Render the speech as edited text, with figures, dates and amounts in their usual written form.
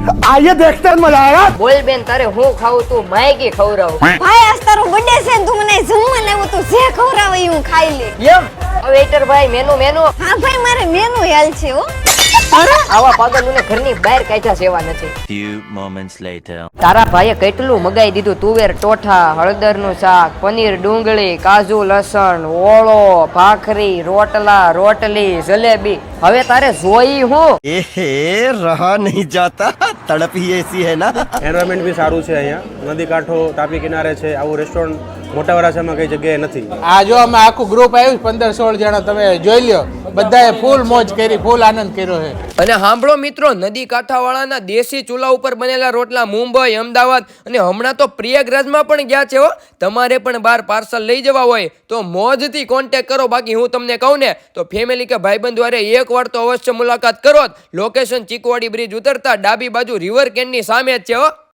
आइए देखते हैं मजा आएगा। બોલ બેન તારે હું ખાવું તું માયગી ખવડાવું ભાઈ આજ તારો બર્થડે છે ને તું મને જમવા લાવ્યો તું જે ખવડાવે ઈ હું ખાઈ લે એમ વેઇટર ભાઈ મેનુ હા ભાઈ મારે મેનુ યાદ છે હો આવા પાગલોને ઘરની બહાર કાઢ્યા સેવા નથી Few moments later. તારા ભાઈએ કેટલું મગાઈ દીધું તુવેર ટોઠા હળદરનું શાક પનીર ડુંગળી કાજુ લસણ ઓળો ભાખરી રોટલા રોટલી જલેબી હવે તારે જોઈ હું एहे रहा नहीं जाता तड़प ही ऐसी है ना। એન્વાયરમેન્ટ બી સારું છે અહીંયા નદી કાંઠો તાપી કિનારે છે આવું રેસ્ટોરન્ટ મોટા વરાછામાં કઈ જગ્યાએ નથી આ જો અમે આખું ગ્રુપ આવ્યું 15-16 જણા તમે જોઈ લ્યો બધાએ ફૂલ મોજ કરી ફૂલ આનંદ કર્યો છે અને સાંભળો મિત્રો નદી કાંઠાવાળાના દેશી ચૂલા ઉપર બનેલા રોટલા મુંબઈ અમદાવાદ અને હમણાં તો પ્રયાગરાજમાં પણ ગયા છે હો તમારે પણ બહાર પાર્સલ લઈ જવા હોય તો મોજથી કોન્ટેક્ટ કરો બાકી હું તમને કહું ને તો ફેમિલી કે ભાઈબંધ દ્વારે એકવાર તો અવશ્ય મુલાકાત કરો લોકેશન ચીકવાડી બ્રિજ ઉતરતા ડાબી બાજુ રિવર કેનની સામે જ છે હો